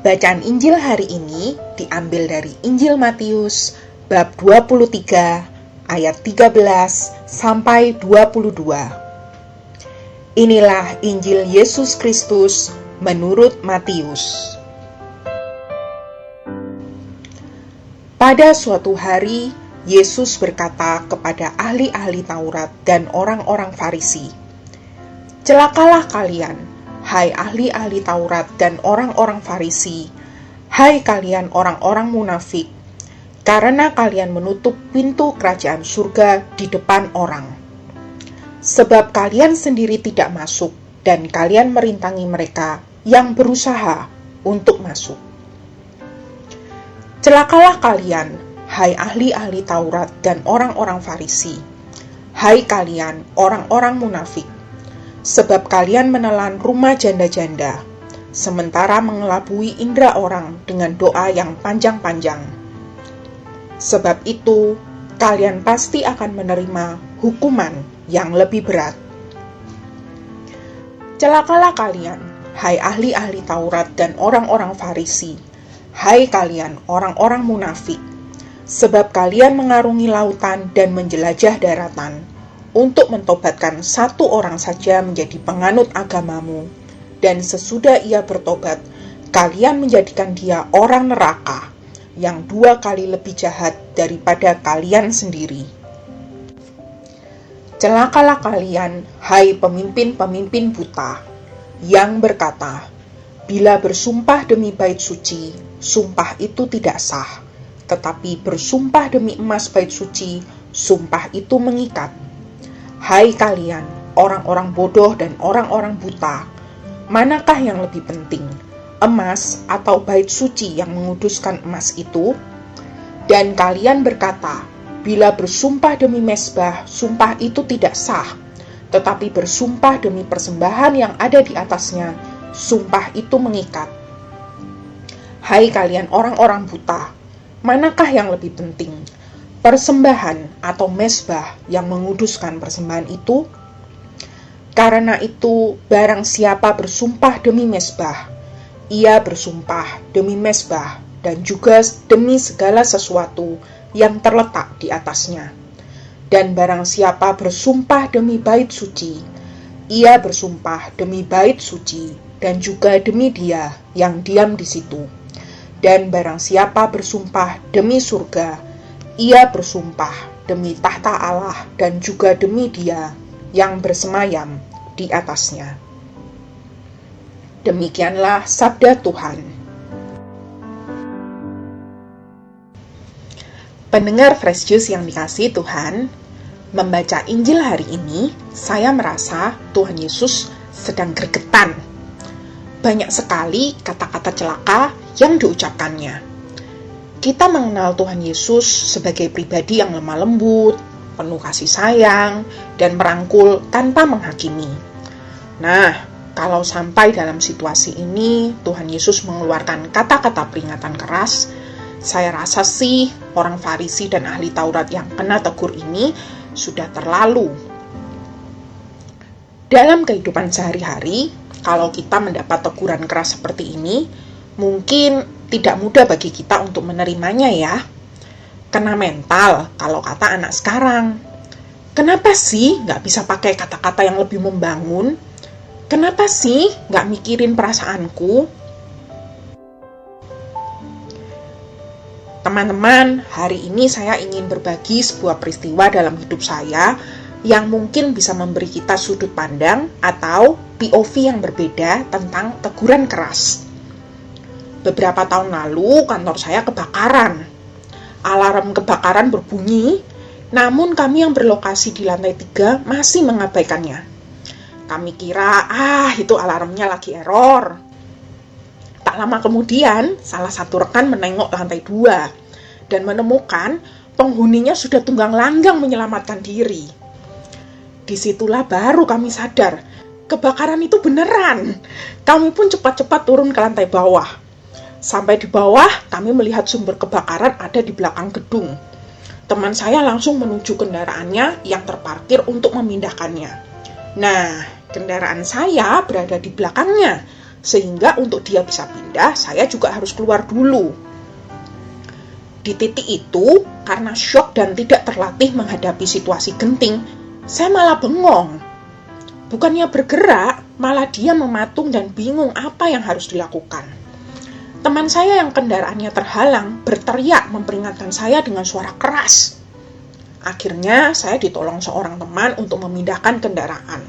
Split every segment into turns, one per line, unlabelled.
Bacaan Injil hari ini diambil dari Injil Matius bab 23 ayat 13 sampai 22. Inilah Injil Yesus Kristus menurut Matius. Pada suatu hari, Yesus berkata kepada ahli-ahli Taurat dan orang-orang Farisi, "Celakalah kalian, hai ahli-ahli Taurat dan orang-orang Farisi, hai kalian orang-orang munafik, karena kalian menutup pintu kerajaan surga di depan orang. Sebab kalian sendiri tidak masuk, dan kalian merintangi mereka yang berusaha untuk masuk. Celakalah kalian, hai ahli-ahli Taurat dan orang-orang Farisi, hai kalian orang-orang munafik, sebab kalian menelan rumah janda-janda, sementara mengelabui indera orang dengan doa yang panjang-panjang. Sebab itu, kalian pasti akan menerima hukuman yang lebih berat. Celakalah kalian, hai ahli-ahli Taurat dan orang-orang Farisi, hai kalian orang-orang munafik, sebab kalian mengarungi lautan dan menjelajah daratan, untuk mentobatkan satu orang saja menjadi penganut agamamu, dan sesudah ia bertobat, kalian menjadikan dia orang neraka, yang 2 kali lebih jahat daripada kalian sendiri. Celakalah kalian, hai pemimpin-pemimpin buta, yang berkata, bila bersumpah demi bait suci, sumpah itu tidak sah, tetapi bersumpah demi emas bait suci, sumpah itu mengikat. Hai kalian, orang-orang bodoh dan orang-orang buta, manakah yang lebih penting, emas atau bait suci yang menguduskan emas itu? Dan kalian berkata, bila bersumpah demi mezbah, sumpah itu tidak sah, tetapi bersumpah demi persembahan yang ada di atasnya, sumpah itu mengikat. Hai kalian orang-orang buta, manakah yang lebih penting, persembahan atau mezbah yang menguduskan persembahan itu? Karena itu, barang siapa bersumpah demi mezbah, ia bersumpah demi mezbah dan juga demi segala sesuatu yang terletak di atasnya. Dan barang siapa bersumpah demi bait suci, ia bersumpah demi bait suci dan juga demi dia yang diam di situ. Dan barang siapa bersumpah demi surga, ia bersumpah demi tahta Allah dan juga demi dia yang bersemayam di atasnya." Demikianlah sabda Tuhan. Pendengar Fresh Juice yang dikasihi Tuhan, membaca Injil hari ini, saya merasa Tuhan Yesus sedang gregetan. Banyak sekali kata-kata celaka yang diucapkannya. Kita mengenal Tuhan Yesus sebagai pribadi yang lemah lembut, penuh kasih sayang, dan merangkul tanpa menghakimi. Nah, kalau sampai dalam situasi ini Tuhan Yesus mengeluarkan kata-kata peringatan keras, saya rasa sih orang Farisi dan ahli Taurat yang kena tegur ini sudah terlalu. Dalam kehidupan sehari-hari, kalau kita mendapat teguran keras seperti ini, mungkin tidak mudah bagi kita untuk menerimanya ya. Kena mental kalau kata anak sekarang. Kenapa sih nggak bisa pakai kata-kata yang lebih membangun? Kenapa sih nggak mikirin perasaanku? Teman-teman, hari ini saya ingin berbagi sebuah peristiwa dalam hidup saya yang mungkin bisa memberi kita sudut pandang atau POV yang berbeda tentang teguran keras. Beberapa tahun lalu, kantor saya kebakaran. Alarm kebakaran berbunyi, namun kami yang berlokasi di lantai 3 masih mengabaikannya. Kami kira, itu alarmnya lagi error. Tak lama kemudian, salah satu rekan menengok lantai 2 dan menemukan penghuninya sudah tunggang langgang menyelamatkan diri. Disitulah baru kami sadar, kebakaran itu beneran. Kami pun cepat-cepat turun ke lantai bawah. Sampai di bawah, kami melihat sumber kebakaran ada di belakang gedung. Teman saya langsung menuju kendaraannya yang terparkir untuk memindahkannya. Nah, kendaraan saya berada di belakangnya, Sehingga untuk dia bisa pindah, saya juga harus keluar dulu. Di titik itu, karena syok dan tidak terlatih menghadapi situasi genting, saya malah bengong. Bukannya bergerak, malah dia mematung dan bingung apa yang harus dilakukan. Teman saya yang kendaraannya terhalang berteriak memperingatkan saya dengan suara keras. Akhirnya, saya ditolong seorang teman untuk memindahkan kendaraan.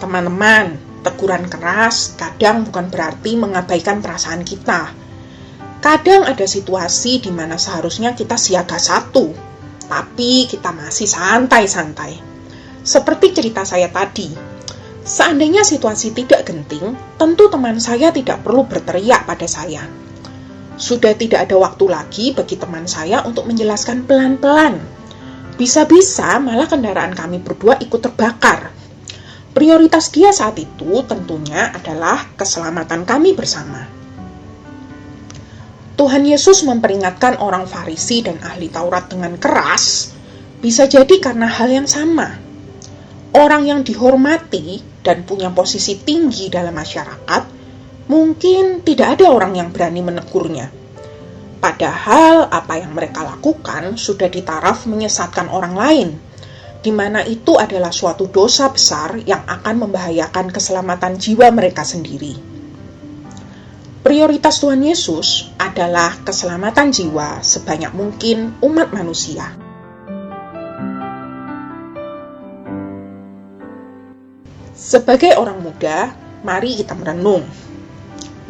Teman-teman, teguran keras kadang bukan berarti mengabaikan perasaan kita. Kadang ada situasi di mana seharusnya kita siaga 1, tapi kita masih santai-santai. Seperti cerita saya tadi, seandainya situasi tidak genting, tentu teman saya tidak perlu berteriak pada saya. Sudah tidak ada waktu lagi bagi teman saya untuk menjelaskan pelan-pelan. Bisa-bisa malah kendaraan kami berdua ikut terbakar. Prioritas dia saat itu tentunya adalah keselamatan kami bersama. Tuhan Yesus memperingatkan orang Farisi dan ahli Taurat dengan keras, bisa jadi karena hal yang sama. Orang yang dihormati dan punya posisi tinggi dalam masyarakat, mungkin tidak ada orang yang berani menegurnya. Padahal apa yang mereka lakukan sudah ditaraf menyesatkan orang lain, di mana itu adalah suatu dosa besar yang akan membahayakan keselamatan jiwa mereka sendiri. Prioritas Tuhan Yesus adalah keselamatan jiwa sebanyak mungkin umat manusia. Sebagai orang muda, mari kita merenung.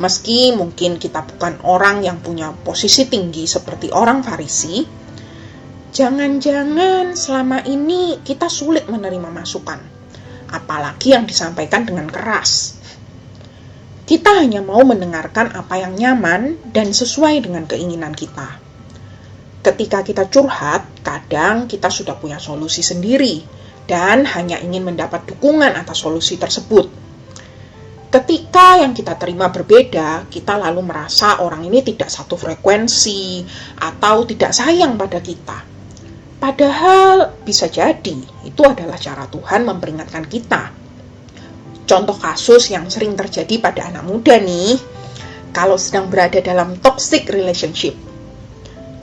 Meski mungkin kita bukan orang yang punya posisi tinggi seperti orang Farisi, jangan-jangan selama ini kita sulit menerima masukan, apalagi yang disampaikan dengan keras. Kita hanya mau mendengarkan apa yang nyaman dan sesuai dengan keinginan kita. Ketika kita curhat, kadang kita sudah punya solusi sendiri dan hanya ingin mendapat dukungan atas solusi tersebut. Ketika yang kita terima berbeda, kita lalu merasa orang ini tidak satu frekuensi atau tidak sayang pada kita. Padahal bisa jadi itu adalah cara Tuhan memperingatkan kita. Contoh kasus yang sering terjadi pada anak muda nih, kalau sedang berada dalam toxic relationship.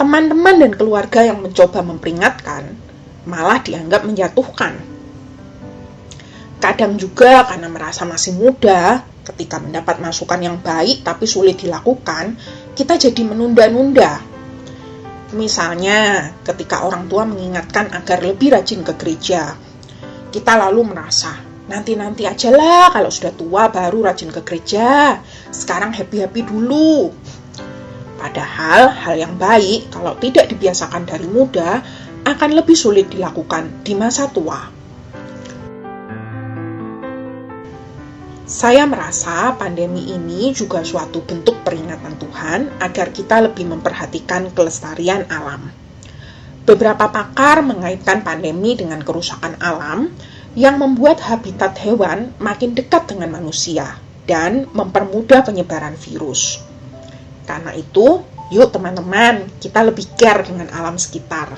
Teman-teman dan keluarga yang mencoba memperingatkan, malah dianggap menjatuhkan. Kadang juga karena merasa masih muda, ketika mendapat masukan yang baik tapi sulit dilakukan, kita jadi menunda-nunda. Misalnya, ketika orang tua mengingatkan agar lebih rajin ke gereja, kita lalu merasa, nanti-nanti aja lah, kalau sudah tua baru rajin ke gereja. Sekarang happy-happy dulu. Padahal hal yang baik kalau tidak dibiasakan dari muda akan lebih sulit dilakukan di masa tua. Saya merasa pandemi ini juga suatu bentuk peringatan Tuhan agar kita lebih memperhatikan kelestarian alam. Beberapa pakar mengaitkan pandemi dengan kerusakan alam yang membuat habitat hewan makin dekat dengan manusia dan mempermudah penyebaran virus. Karena itu, yuk teman-teman, kita lebih care dengan alam sekitar.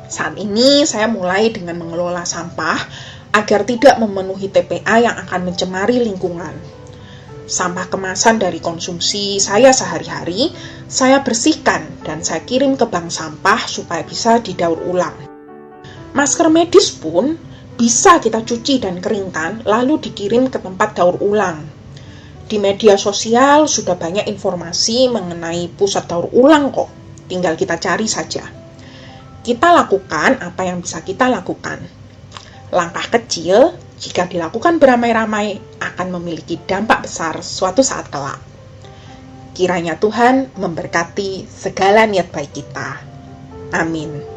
Saat ini saya mulai dengan mengelola sampah agar tidak memenuhi TPA yang akan mencemari lingkungan. Sampah kemasan dari konsumsi saya sehari-hari, saya bersihkan dan saya kirim ke bank sampah supaya bisa didaur ulang. Masker medis pun bisa kita cuci dan keringkan, lalu dikirim ke tempat daur ulang. Di media sosial sudah banyak informasi mengenai pusat daur ulang kok, tinggal kita cari saja. Kita lakukan apa yang bisa kita lakukan. Langkah kecil, jika dilakukan beramai-ramai, akan memiliki dampak besar suatu saat kelak. Kiranya Tuhan memberkati segala niat baik kita. Amin.